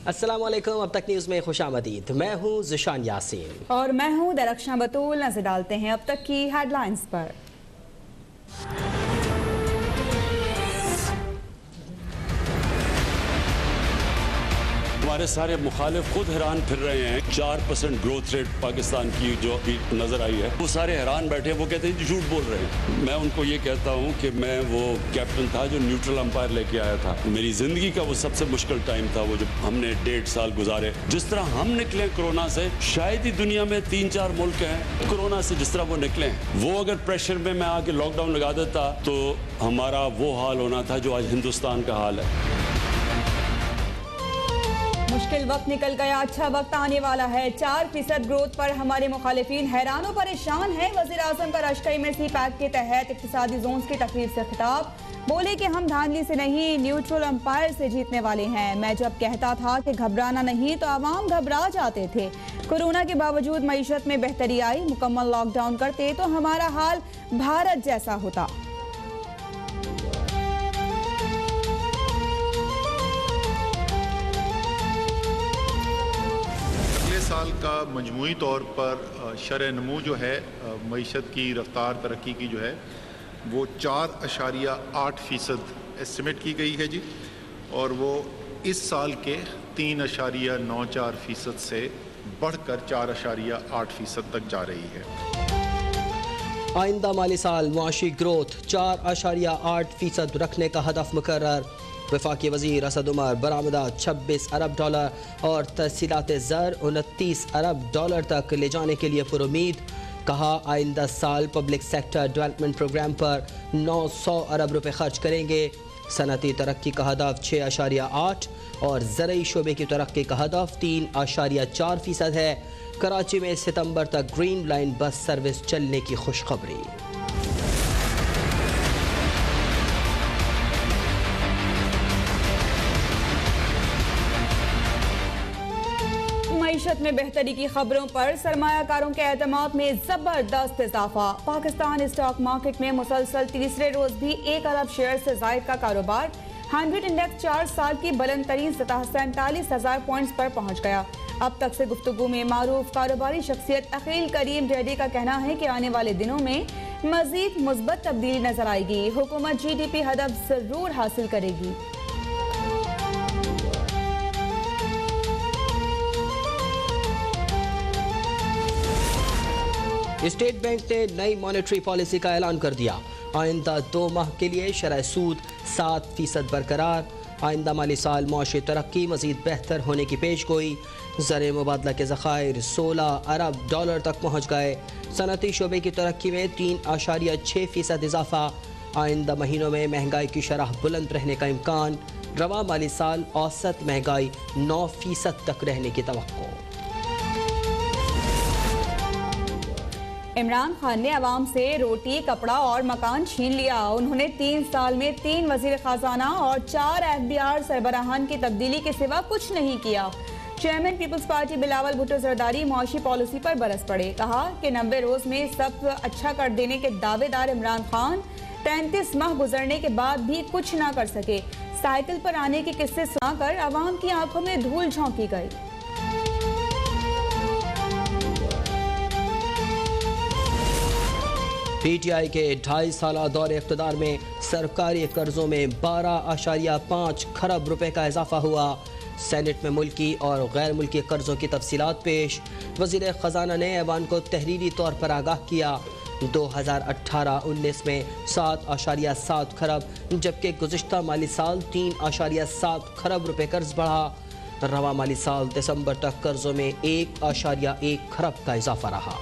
अस्सलामुअलैकुम। अब तक न्यूज़ में खुशामदीद। मैं हूँ ज़िशान यासीन और मैं हूँ दरख्शां बतूल। नजर डालते हैं अब तक की हेडलाइंस पर। हमारे सारे मुखालिफ खुद हैरान फिर रहे हैं। 4% ग्रोथ रेट पाकिस्तान की जो अभी नजर आई है, वो सारे हैरान बैठे हैं। वो कहते हैं झूठ बोल रहे हैं। मैं उनको ये कहता हूँ कि मैं वो कैप्टन था जो न्यूट्रल अंपायर लेके आया था। मेरी जिंदगी का वो सबसे मुश्किल टाइम था, वो जब हमने 1.5 साल गुजारे। जिस तरह हम निकले कोरोना से, शायद ही दुनिया में 3-4 मुल्क हैं कोरोना से जिस तरह वो निकले। वो अगर प्रेशर में मैं आके लॉकडाउन लगा देता तो हमारा वो हाल होना था जो आज हिंदुस्तान का हाल है। मुश्किल वक्त निकल गया, अच्छा वक्त आने वाला है। 4% ग्रोथ पर हमारे मुखालिफिन हैरान परेशान है। वज़ीर आज़म का रश्क में सी पैक के तहत इक़्तिसादी जोन्स की तकरीब से खिताब। बोले कि हम धांधली से नहीं, न्यूट्रल अंपायर से जीतने वाले हैं। मैं जब कहता था कि घबराना नहीं तो आवाम घबरा जाते थे। कोरोना के बावजूद मईशत में बेहतरी आई। मुकम्मल लॉकडाउन करते तो हमारा हाल भारत जैसा होता। साल का मजमूई तौर पर शरह नमू जो है मईशत की रफ्तार तरक्की की जो है वो 4.8% एस्टिमेट की गई है जी, और वो इस साल के 3.94% से बढ़कर 4.8% तक जा रही है। आइंदा माली साल मुआशी ग्रोथ 4.8% रखने का हदफ मुकर्रर। वफाकी वज़ीर असद उमर बरामदात $26 अरब और तहसीलात ज़र $29 अरब तक ले जाने के लिए पुरुमीद। कहा आइंदा साल पब्लिक सेक्टर डेवलपमेंट प्रोग्राम पर 900 अरब रुपए खर्च करेंगे। सनती तरक्की का हदफ 6.8 और ज़रई शोबे की तरक्की का हदफ 3.4% है। कराची में सितंबर तक ग्रीन लाइन बस सर्विस चलने की खुशखबरी। मईशत में बेहतरी की खबरों पर सरमायाकारों के एतमाद में जबरदस्त इजाफा। पाकिस्तान स्टॉक मार्केट में मुसलसल तीसरे रोज भी 1 अरब शेयर से जायद का कारोबार। 100 इंडेक्स 4 साल की बुलंद तरीन सतह 47,000 पॉइंट्स पर पहुंच गया। अब तक से गुफ्तगू में मारूफ कारोबारी शख्सियत अकील करीम डैडी का कहना है कि आने वाले दिनों में मजीद मुस्बत तब्दीली नजर आएगी। हुकूमत GDP हदफ जरूर हासिल करेगी। स्टेट बैंक ने नई मॉनेटरी पॉलिसी का ऐलान कर दिया। आइंदा 2 माह के लिए शरह सूद 7% बरकरार। आइंदा माली साल मुआशी तरक्की मजीद बेहतर होने की पेशगोई। ज़र मुबादला के ज़खायर 16 अरब तक पहुँच गए। सनती शोबे की तरक्की में 3.6% इजाफा। आइंदा महीनों में महंगाई की शरह बुलंद रहने का इम्कान। रवा माली साल औसत महंगाई 9% तक रहने की तवक्को। इमरान खान ने अवाम से रोटी, कपड़ा और मकान छीन लिया। उन्होंने 3 साल में 3 वज़ीर ख़जाना और 4 FBR सरबराहान की तब्दीली के सिवा कुछ नहीं किया। Chairman peoples party Bilawal Bhutto Zardari मुआशी पॉलिसी पर बरस पड़े। कहा कि 90 रोज में सब अच्छा कर देने के दावेदार इमरान खान 33 माह गुजरने के बाद भी कुछ ना कर सके। साइकिल पर आने के किस्से सुनाकर अवाम की आंखों में धूल झोंकी गई। PTI के 2.5 साला दौरे इक़्तिदार में सरकारी कर्जों में 12.5 खरब रुपए का इजाफा हुआ। सेनेट में मुल्की और गैर मुल्की कर्जों की तफसीलात पेश। वज़ीर ख़जाना ने ऐवान को तहरीरी तौर पर आगाह किया। 2018-19 में 7.7 खरब जबकि गुज़िश्ता माली साल 3.7 खरब रुपए कर्ज बढ़ा। रवा माली साल दिसंबर तक कर्जों में 1.1 खरब का इजाफा रहा।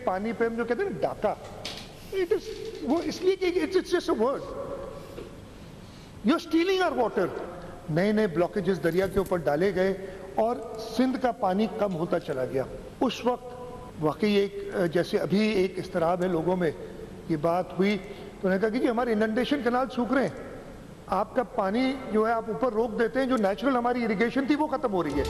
पानी पे हम जो कहते हैं ना डाका, वो इसलिए कि it's just a word, you are stealing our water. नए नए ब्लॉकेजेस दरिया के ऊपर डाले गए और सिंध का पानी कम होता चला गया। उस वक्त वाकई एक जैसे अभी एक इस्तराब है लोगों में, ये बात हुई तो उन्होंने कहा कि जी हमारे इनंडेशन कैनाल सूख रहे हैं, आपका पानी जो है आप ऊपर रोक देते हैं, जो नेचुरल हमारी इरिगेशन थी वो खत्म हो रही है।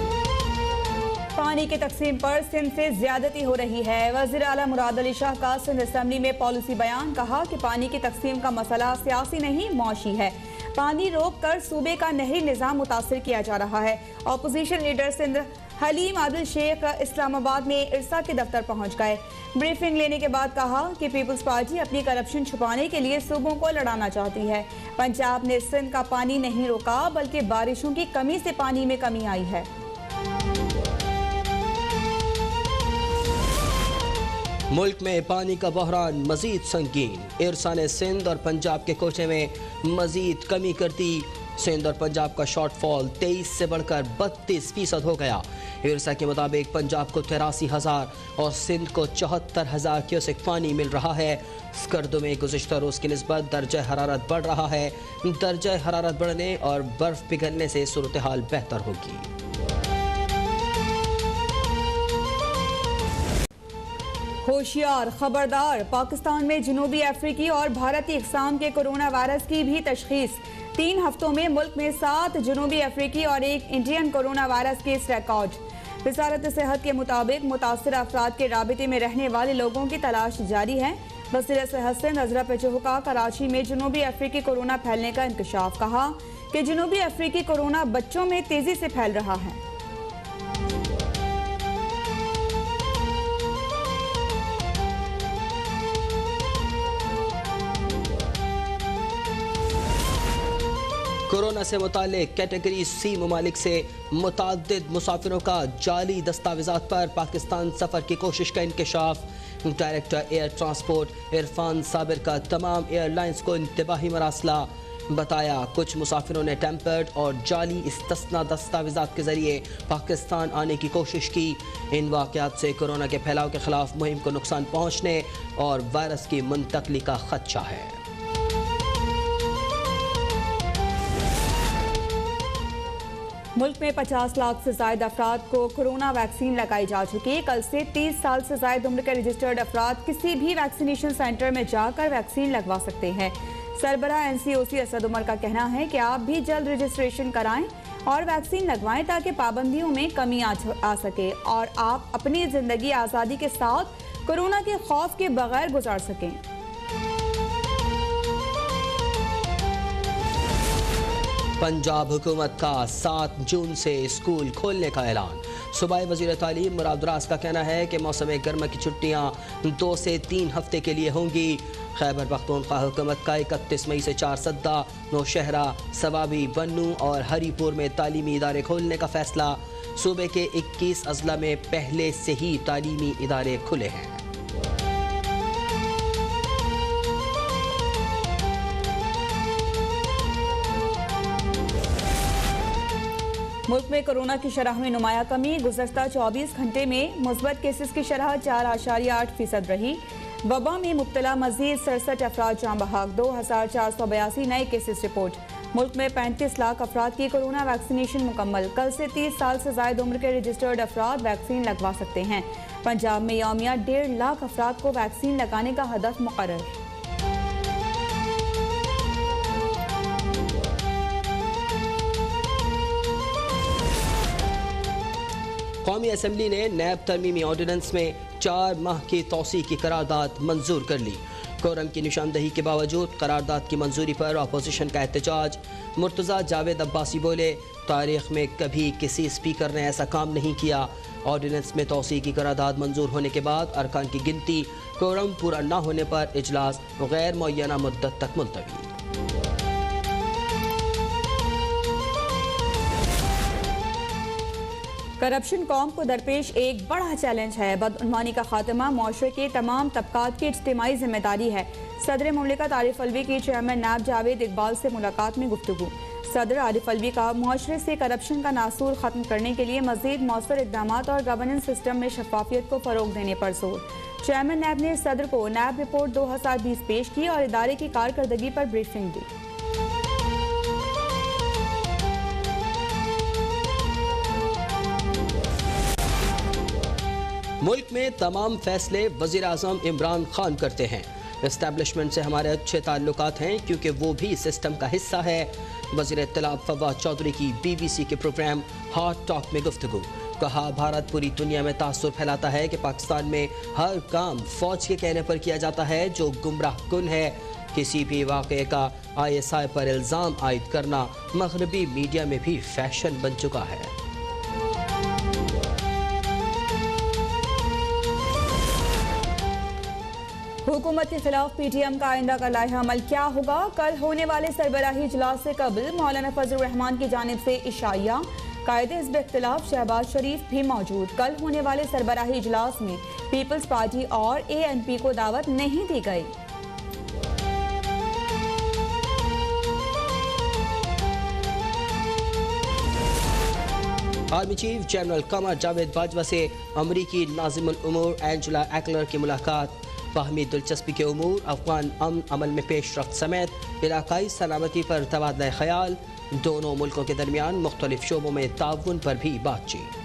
पानी की तकसीम पर सिंध से ज्यादती हो रही है। वज़ीर आला मुराद अली शाह का सिंध असेंबली में पॉलिसी बयान। कहा कि पानी की तकसीम का मसला सियासी नहीं मौशी है। पानी रोक कर सूबे का नहरी निज़ाम मुतासर किया जा रहा है। अपोजिशन लीडर सिंध हलीम आदिल शेख इस्लामाबाद में इरसा के दफ्तर पहुंच गए। ब्रीफिंग लेने के बाद कहा कि पीपल्स पार्टी अपनी करप्शन छुपाने के लिए सूबों को लड़ाना चाहती है। पंजाब ने सिंध का पानी नहीं रोका, बल्कि बारिशों की कमी से पानी में कमी आई है। मुल्क में पानी का बहरान मजीद संगीन। इरसा ने सिंध और पंजाब के कोटे में मजीद कमी कर दी। सिंध और पंजाब का शॉर्टफॉल 23 से बढ़कर 32% हो गया। इरसा के मुताबिक पंजाब को 83,000 और सिंध को 74,000 क्यूसेक पानी मिल रहा है। स्कर्दो में गुज़िश्ता रोज़ की निस्बत दर्जा हरारत बढ़ रहा है। दर्जा हरारत बढ़ने और बर्फ पिघलने से सूरत हाल बेहतर होगी। होशियार, खबरदार, पाकिस्तान में जनूबी अफ्रीकी और भारतीय इकसाम के कोरोना वायरस की भी तशखीस। 3 हफ्तों में मुल्क में 7 जनूबी अफ्रीकी और 1 Indian corona virus case record. वजारत सेहत के मुताबिक मुतासर अफराद के राबिते में रहने वाले लोगों की तलाश जारी है। वज़ीर सेहत सिंध अजरा पेचो का कराची में जनूबी अफ्रीकी कोरोना फैलने का इंकशाफ। कहा कि जनूबी अफ्रीकी कोरोना बच्चों में तेजी से फैल रहा है। कोरोना से मुतालिक कैटेगरी सी ममालिक से मुताद्दिद मुसाफिरों का जाली दस्तावेज़ात पर पाकिस्तान सफ़र की कोशिश का इंकशाफ। Director air transport Irfan Sabir का तमाम एयरलाइंस को इंतबाही मरासला। बताया कुछ मुसाफिरों ने टेम्पर्ड और जाली इस्तस्ना दस्तावेज़ात के ज़रिए पाकिस्तान आने की कोशिश की। इन वाक़यात से कोरोना के फैलाव के ख़िलाफ़ मुहिम को नुकसान पहुँचने और वायरस की मुंतकली का ख़दशा है। मुल्क में 50 लाख से ज्यादा अफराद को कोरोना वैक्सीन लगाई जा चुकी है। कल से 30 साल से ज्यादा उम्र के रजिस्टर्ड अफराद किसी भी वैक्सीनेशन सेंटर में जाकर वैक्सीन लगवा सकते हैं। सरबरा NCOC असद उमर का कहना है कि आप भी जल्द रजिस्ट्रेशन कराएं और वैक्सीन लगवाएं ताकि पाबंदियों में कमी आ सके और आप अपनी जिंदगी आज़ादी के साथ कोरोना के खौफ के बगैर गुजार सकें। पंजाब हुकूमत का 7 जून से स्कूल खोलने का ऐलान। सूबाई वज़ीर तालीम मुराद अब्बास का कहना है कि मौसम गर्मा की छुट्टियां 2 से 3 हफ्ते के लिए होंगी। खैबर पख्तूनख्वा हुकूमत का 31 मई से 4 सद्दा, नौशहरा, सवाबी, बन्नू और हरीपुर में तालीमी इदारे खोलने का फैसला। सूबे के 21 अजला में पहले से ही तालीमी इदारे खुले हैं। मुल्क में कोरोना की शरह में नुमाया कमी। गुज़श्ता 24 घंटे में मुस्बत केसेस की शरह 4.8% रही। वबा में मुब्तला मजीद 67 अफराद जाँ बहक। 2482 नए केसेस रिपोर्ट। मुल्क में 35 लाख अफराद की कोरोना वैक्सीनेशन मुकम्मल। कल से 30 साल से ज़ायद उम्र के रजिस्टर्ड अफराद वैक्सीन लगवा सकते हैं। पंजाब में यौमिया 1.5 लाख अफराद को वैक्सीन लगाने का हदफ मुकर्रर। कौमी असम्बली ने नैब तरमीमी ऑर्डिनेंस में 4 माह की तौसी की करारदाद मंजूर कर ली। कोरम की निशानदही के बावजूद करारदाद की मंजूरी पर अपोजिशन का एहतजाज। मुर्तज़ा जावेद अब्बासी बोले, तारीख में कभी किसी स्पीकर ने ऐसा काम नहीं किया। ऑर्डिनेंस में तौसी की करारदाद मंजूर होने के बाद अरकान की गिनती, कोरम पूरा न होने पर इजलास गैर मुअय्यना मुद्दत तक मुलतवी। करप्शन कौम को दरपेश एक बड़ा चैलेंज है। बदउनवानी का खात्मा मुआशरे के तमाम तबकात की इज्तिमाई जिम्मेदारी है। सदर मुमलिकत आरिफ अलवी की चेयरमैन नायब जावेद इकबाल से मुलाकात में गुफ्तगू। सदर आरिफ अलवी का मुआशरे से करप्शन का नासूर ख़त्म करने के लिए मज़ीद मौसर इक़दाम और गवर्नेंस सिस्टम में शफाफियत को फ़रोग देने पर जोर। चेयरमैन नायब ने सदर को नायब रिपोर्ट 2020 पेश की और इदारे की कारकर्दगी पर ब्रीफिंग दी। मुल्क में तमाम फैसले वज़ीर आज़म इमरान खान करते हैं। एस्टैब्लिशमेंट से हमारे अच्छे ताल्लुकात हैं क्योंकि वो भी सिस्टम का हिस्सा है। वज़ीर इत्तलाअत फवाद चौधरी की BBC के प्रोग्राम हार्ट टॉक में गुफ्तगू। कहा भारत पूरी दुनिया में तासुर फैलाता है कि पाकिस्तान में हर काम फौज के कहने पर किया जाता है जो गुमराह कुन है। किसी भी वाक़े का ISI पर इल्ज़ाम आयद करना मगरबी मीडिया में भी फैशन बन चुका है। हुकूमत के खिलाफ PTM का आइंदा का लाइहा अमल क्या होगा? कल होने वाले सरबराही इजलास से कबल मौलाना फजल रहमान की जानिब से इशाया। कायदे हिज़्ब इख्तिलाफ शहबाज शरीफ भी मौजूद। कल होने वाले सरबराही इजलास में पीपल्स पार्टी और ANP को दावत नहीं दी गई। Army chief general Qamar Javed Bajwa से अमरीकी नाज़िमुल उमूर एंजेला एक्लर की मुलाकात। बाहमी दिलचस्पी के उमूर, अफगान अमन अमल में पेशरफ्त समेत इलाकाई सलामती पर तबादला ख्याल। दोनों मुल्कों के दरमियान मुख्तलिफ शोबों में ताउन पर भी बातचीत।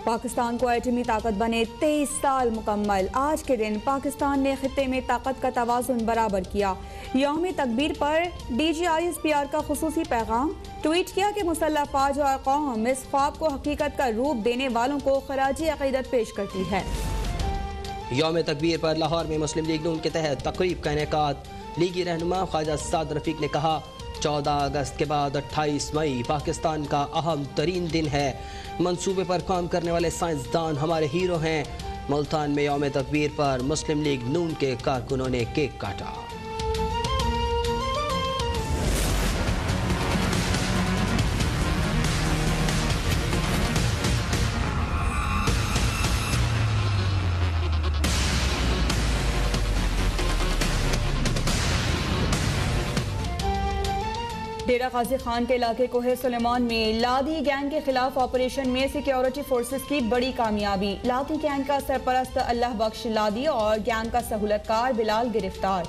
पाकिस्तान को एटमी ताकत बने 23 साल मुकम्मल। आज के दिन पाकिस्तान ने खित्ते में ताकत का तवाज़ुन बराबर किया। यौम तकबीर पर DGISPR का खुसूसी पैगाम। ट्वीट किया कि मुसल्लह फ़ौज और कौम इस ख्वाब को हकीकत का रूप देने वालों को खराजी अक़ीदत पेश करती है। यौम तकबीर पर लाहौर में मुस्लिम लीग नून के तहत तकरीब का इनेकाद। लीगी रहनुमा ख्वाजा साद रफीक ने कहा 14 अगस्त के बाद 28 मई पाकिस्तान का अहम तरीन दिन है। मंसूबे पर काम करने वाले साइंसदान हमारे हीरो हैं। मुल्तान में यौम तकबीर पर मुस्लिम लीग नून के कारकुनों ने केक काटा। डेरा गाजी खान के इलाके कोहे सुलेमान में लादी गैंग के खिलाफ ऑपरेशन में सिक्योरिटी फोर्सेस की बड़ी कामयाबी। लादी गैंग का सरपरस्त अल्लाह बख्श लादी और गैंग का सहूलतकार बिलाल गिरफ्तार।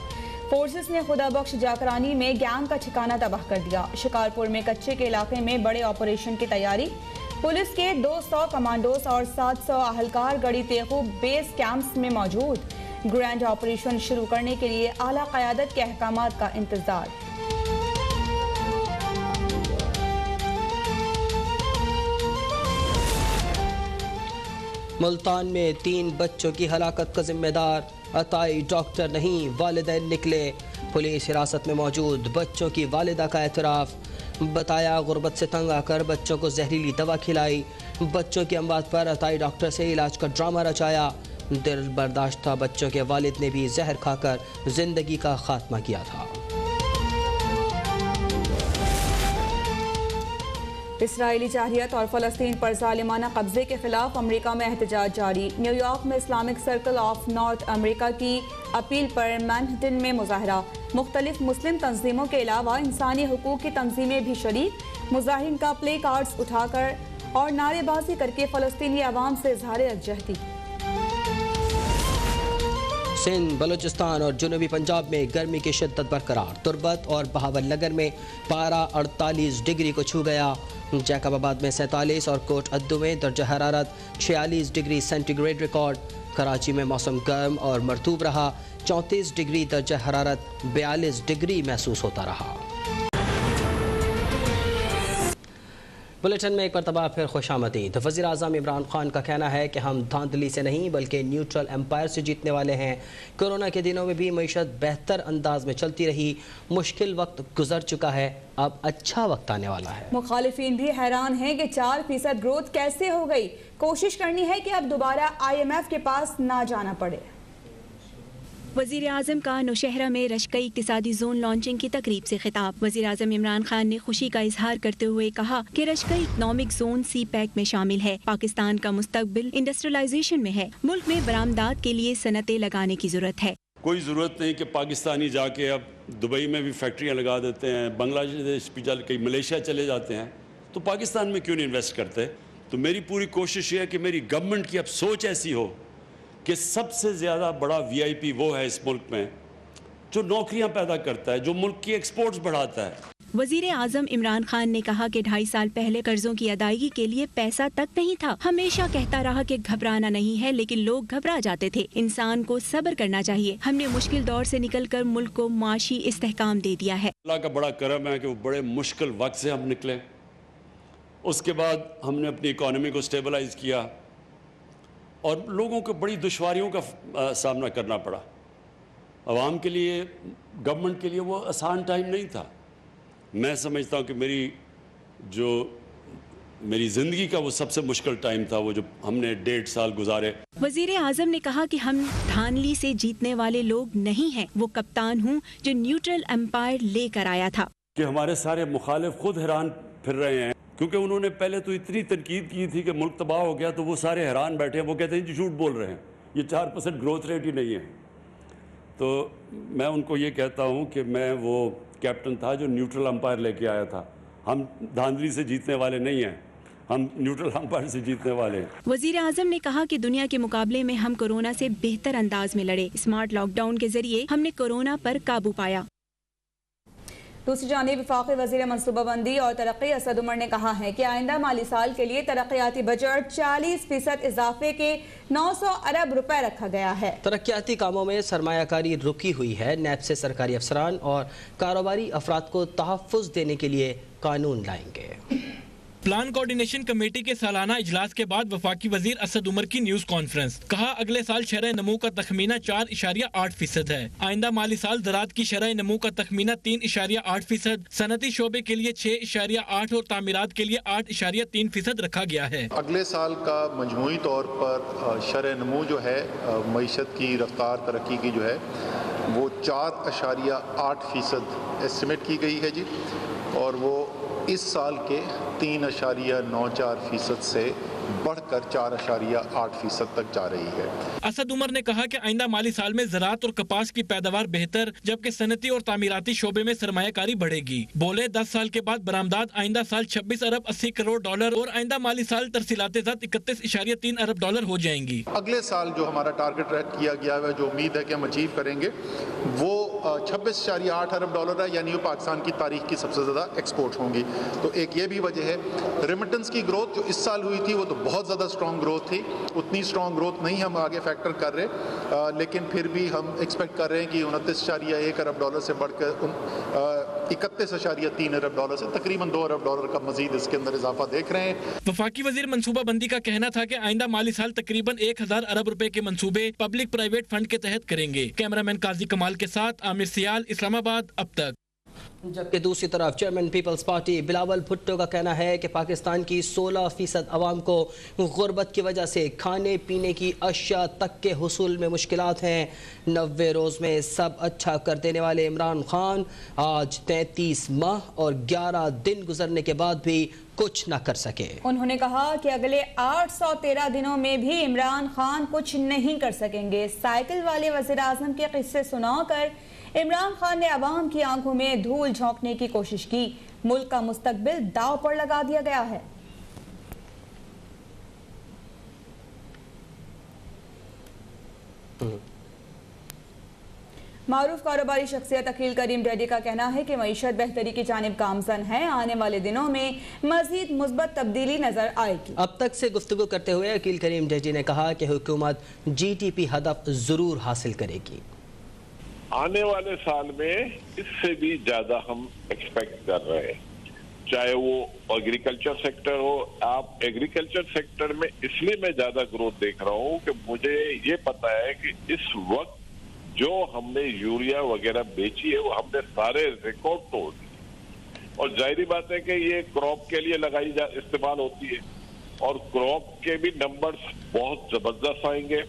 फोर्सेस ने खुदा बख्श जाकरानी में गैंग का ठिकाना तबाह कर दिया। शिकारपुर में कच्चे के इलाके में बड़े ऑपरेशन की तैयारी। पुलिस के 200 कमांडोज और 700 अहलकार गड़ी तेखू बेस कैंप्स में मौजूद। ग्रैंड ऑपरेशन शुरू करने के लिए आला क़यादत के अहकामात का इंतजार। मुल्तान में 3 बच्चों की हलाकत का जिम्मेदार अताई डॉक्टर नहीं वालिदैन निकले। पुलिस हिरासत में मौजूद बच्चों की वालिदा का एतराफ़। बताया गुर्बत से तंग आकर बच्चों को जहरीली दवा खिलाई। बच्चों की अमवात पर अताई डॉक्टर से इलाज का ड्रामा रचाया। दिल बर्दाश्त था बच्चों के वालिद ने भी जहर खाकर जिंदगी का खात्मा किया था। इसराइली जाहियत और फ़लस्तीन पर ज़ालिमाना कब्ज़े के खिलाफ अमरीका में एहतजाज जारी। न्यूयॉर्क में इस्लामिक सर्कल ऑफ नॉर्थ अमरीका की अपील पर मैनहट्टन में मुजाहरा। मुख्तलिफ मुस्लिम तंजीमों के अलावा इंसानी हुकूक की तंजीमें भी शरीक। मुजाहिरीन का प्ले कार्ड्स उठाकर और नारेबाजी करके फ़लस्तीनी अवाम से इज़हार यकजहती। सिंध, बलूचिस्तान और जनूबी पंजाब में गर्मी की शिद्दत बरकरार। तुर्बत और बहावलनगर में पारा 48 डिग्री को छू गया। जैकबाबाद में 47 और कोट अद्दू में दर्जा हरारत 46 डिग्री सेंटीग्रेड रिकॉर्ड। कराची में मौसम गर्म और मरतूब रहा। 34 डिग्री दर्जा हरारत 42 डिग्री महसूस होता रहा। बुलेटिन में एक मरतबा फिर खुशामदीद। वज़ीर आज़म इमरान खान का कहना है कि हम धांधली से नहीं बल्कि न्यूट्रल एम्पायर से जीतने वाले हैं। कोरोना के दिनों में भी मईशत बेहतर अंदाज में चलती रही। मुश्किल वक्त गुजर चुका है, अब अच्छा वक्त आने वाला है। मुखालिफिन भी हैरान हैं कि 4% ग्रोथ कैसे हो गई। कोशिश करनी है कि अब दोबारा IMF के पास ना जाना पड़े। वज़ीर आज़म का नौशहरा में रशकई इक़्तिसादी जोन लॉन्चिंग की तकरीब से खिताब। वज़ीर आज़म इमरान खान ने खुशी का इजहार करते हुए कहा कि रशकई इकनॉमिक जोन CPEC में शामिल है। पाकिस्तान का मुस्तकबिल इंडस्ट्रियलाइजेशन में है। मुल्क में बरामदात के लिए सनतें लगाने की जरूरत है। कोई ज़रूरत नहीं कि पाकिस्तानी जाके अब दुबई में भी फैक्ट्रियाँ लगा देते हैं, बांग्लादेश भी चल कहीं मलेशिया चले जाते हैं, तो पाकिस्तान में क्यों नहीं इन्वेस्ट करते। तो मेरी पूरी कोशिश ये है कि मेरी गवर्नमेंट की अब सोच ऐसी हो कि सबसे ज़्यादा बड़ा VIP वो है इस मुल्क में जो नौकरियां पैदा करता है, जो मुल्क की एक्सपोर्ट्स बढ़ाता है। वजीर आजम इमरान खान ने कहा कि 2.5 साल पहले कर्जों की अदायगी के लिए पैसा तक नहीं था। हमेशा कहता रहा कि घबराना नहीं है, लेकिन लोग घबरा जाते थे। इंसान को सब्र करना चाहिए। हमने मुश्किल दौर से निकलकर मुल्क को माशी इस्तेहकाम दे दिया है। अल्लाह का बड़ा करम है कि वो बड़े मुश्किल वक्त से हम निकले। उसके बाद हमने अपनी इकॉनमी को स्टेबलाइज किया और लोगों को बड़ी दुश्वारियों का सामना करना पड़ा। आवाम के लिए, गवर्नमेंट के लिए वो आसान टाइम नहीं था। मैं समझता हूँ कि मेरी ज़िंदगी का वो सबसे मुश्किल टाइम था, वो जो हमने 1.5 साल गुजारे। वजीर आजम ने कहा कि हम धांधली से जीतने वाले लोग नहीं हैं। वो कप्तान हूँ जो न्यूट्रल एम्पायर लेकर आया था। कि हमारे सारे मुखालिफ खुद हैरान फिर रहे हैं, क्योंकि उन्होंने पहले तो इतनी तनकीद की थी कि मुल्क तबाह हो गया, तो वो सारे हैरान बैठे हैं। वो कहते हैं जी झूठ बोल रहे हैं, ये 4% ग्रोथ रेट ही नहीं है। तो मैं उनको ये कहता हूँ कि मैं वो कैप्टन था जो न्यूट्रल अंपायर लेके आया था। हम धांधली से जीतने वाले नहीं हैं, हम न्यूट्रल अंपायर से जीतने वाले हैं। वजीर आजम ने कहा कि दुनिया के मुकाबले में हम कोरोना से बेहतर अंदाज में लड़े। स्मार्ट लॉकडाउन के जरिए हमने कोरोना पर काबू पाया। दूसरी जानिब वफाकी वज़ीर मनसूबाबंदी और तरक्की असद उमर ने कहा है कि आइंदा माली साल के लिए तरक्याती बजट 40% इजाफे के 900 अरब रुपए रखा गया है। तरक्याती कामों में सरमायाकारी रुकी हुई है। नैब से सरकारी अफसरान और कारोबारी अफराद को तहफ़्फ़ुज़ देने के लिए कानून लाएंगे। प्लान कोऑर्डिनेशन कमेटी के सालाना इजलास के बाद वफाकी वजीर असद उमर की न्यूज कॉन्फ्रेंस। कहा अगले साल शरह नमू का तखमीना 4.8% है। आइंदा माली साल ज़राअत की शरह नमू का तखमीना 3.8%, सनती शोबे के लिए 6.8 और तामीरात के लिए 8.3% रखा गया है। अगले साल का मजमूई तौर पर शरह नमू जो है मईशत की रफ्तार तरक्की की जो है वो 4.8% एस्टिमेट की गई है जी, और वो इस साल के 3.94% से बढ़कर 4.8% तक जा रही है। असद उमर ने कहा कि आइंदा माली साल में ज़राअत और कपास की पैदावार बेहतर, जबकि सनती और तामीराती शोबे में सरमायाकारी बढ़ेगी। बोले 10 साल के बाद बरामदात आइंदा साल 26 अरब 80 करोड़ डॉलर और आइंदा माली साल तरसीलात ज़ात 31.3 अरब डॉलर हो जाएंगी। अगले साल जो हमारा टारगेट रेट किया गया है, जो उम्मीद है कि हम अचीव करेंगे, वो 26.8 अरब डॉलर है, यानी वो पाकिस्तान की तारीख की सबसे ज़्यादा एक्सपोर्ट होंगी। तो एक ये भी वजह है। रेमिटेंस की ग्रोथ जो इस साल हुई थी वो तो बहुत ज़्यादा स्ट्रॉन्ग ग्रोथ थी। उतनी स्ट्रॉन्ग ग्रोथ नहीं हम आगे फैक्टर कर रहे, लेकिन फिर भी हम एक्सपेक्ट कर रहे हैं कि 29.1 अरब डॉलर से बढ़कर 31.3 अरब डॉलर से तकरीबन 2 अरब डॉलर का मजीद इसके अंदर इजाफा देख रहे हैं। वफाकी वजीर मनसूबाबंदी का कहना था कि आइंदा माली साल तकरीबन 1000 अरब रुपए के मंसूबे पब्लिक प्राइवेट फंड के तहत करेंगे। कैमरामैन काजी कमाल के साथ आमिर सियाल, इस्लामाबाद। अब तक। जबकि दूसरी तरफ chairman peoples party Bilawal Bhutto का कहना है कि पाकिस्तान की 16% आवाम को गुर्बत की वजह से खाने पीने की अशिया तक के हुसूल में मुश्किलात हैं। 90 रोज़ में सब अच्छा कर देने वाले इमरान खान आज 33 माह और 11 दिन गुजरने के बाद भी कुछ न कर सके। उन्होंने कहा कि अगले 813 दिनों में भी इमरान खान कुछ नहीं कर सकेंगे। साइकिल वाले वज़ीर आज़म के किस्से सुनाकर इमरान खान ने अवाम की आंखों में धूल झोंकने की कोशिश की। मुल्क का मुस्तकबिल दांव पर लगा दिया गया है। मारूफ कारोबारी शख्सियत अकील करीम डैडी का कहना है कि मईशत बेहतरी की जानिब गामजन है। आने वाले दिनों में मजीद मुस्बत तब्दीली नजर आएगी। अब तक से गुफ्तगू करते हुए अकील करीम डैडी ने कहा कि हुकूमत GDP हदफ जरूर हासिल करेगी। आने वाले साल में इससे भी ज्यादा हम एक्सपेक्ट कर रहे हैं, चाहे वो एग्रीकल्चर सेक्टर हो। आप एग्रीकल्चर सेक्टर में इसलिए मैं ज्यादा ग्रोथ देख रहा हूँ कि मुझे ये पता है कि इस वक्त जो हमने यूरिया वगैरह बेची है वो हमने सारे रिकॉर्ड तोड़ दिए, और जाहिर बात है कि ये क्रॉप के लिए इस्तेमाल होती है, और क्रॉप के भी नंबर्स बहुत जबरदस्त आएंगे।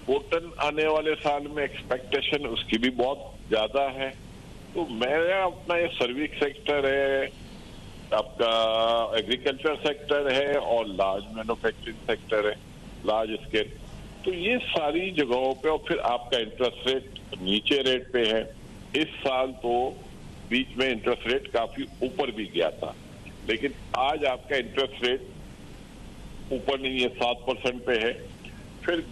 कॉटन आने वाले साल में एक्सपेक्टेशन उसकी भी बहुत ज्यादा है। तो मेरा अपना ये सर्विस सेक्टर है, आपका एग्रीकल्चर सेक्टर है और लार्ज मैन्युफैक्चरिंग सेक्टर है, लार्ज स्केल। तो ये सारी जगहों पे, और फिर आपका इंटरेस्ट रेट नीचे रेट पे है। इस साल तो बीच में इंटरेस्ट रेट काफी ऊपर भी गया था, लेकिन आज आपका इंटरेस्ट रेट ऊपर नहीं है, 7% पे है। फिर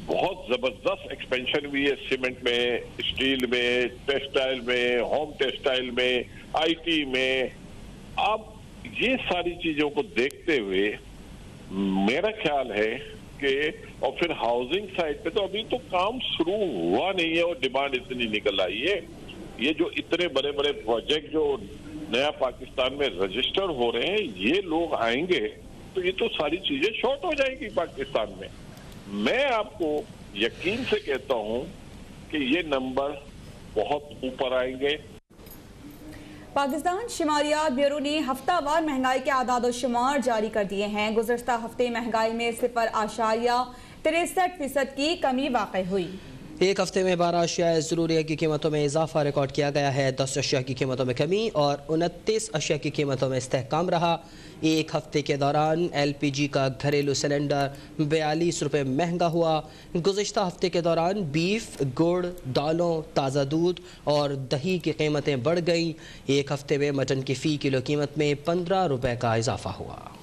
बहुत जबरदस्त एक्सपेंशन हुई है सीमेंट में, स्टील में, टेक्सटाइल में, होम टेक्सटाइल में, आईटी में। अब ये सारी चीजों को देखते हुए मेरा ख्याल है कि, और फिर हाउसिंग साइड पे तो अभी तो काम शुरू हुआ नहीं है और डिमांड इतनी निकल आई है। ये जो इतने बड़े बड़े प्रोजेक्ट जो नया पाकिस्तान में रजिस्टर हो रहे हैं, ये लोग आएंगे तो ये तो सारी चीजें शॉर्ट हो जाएगी पाकिस्तान में। मैं आपको यकीन से कहता हूं कि ये नंबर बहुत ऊपर आएंगे। पाकिस्तान शुमारियात ब्यूरो ने हफ्तावार महंगाई के आदाद शुमार जारी कर दिए हैं। गुज़श्ता हफ्ते महंगाई में 0.63% की कमी वाक़ई हुई। एक हफ्ते में 12 अशिया ज़रूरिया की कीमतों में इजाफा रिकॉर्ड किया गया है। 10 अशिया की कीमतों में कमी और 29 अशिया की कीमतों में इस्तेहकाम रहा। एक हफ्ते के दौरान LPG का घरेलू सिलेंडर 42 रुपये महंगा हुआ। गुज़श्ता हफ्ते के दौरान बीफ, गुड़, दालों, ताज़ा दूध और दही की कीमतें बढ़ गईं। एक हफ्ते में मटन की फ़ी किलो कीमत में 15 रुपये का इजाफा हुआ।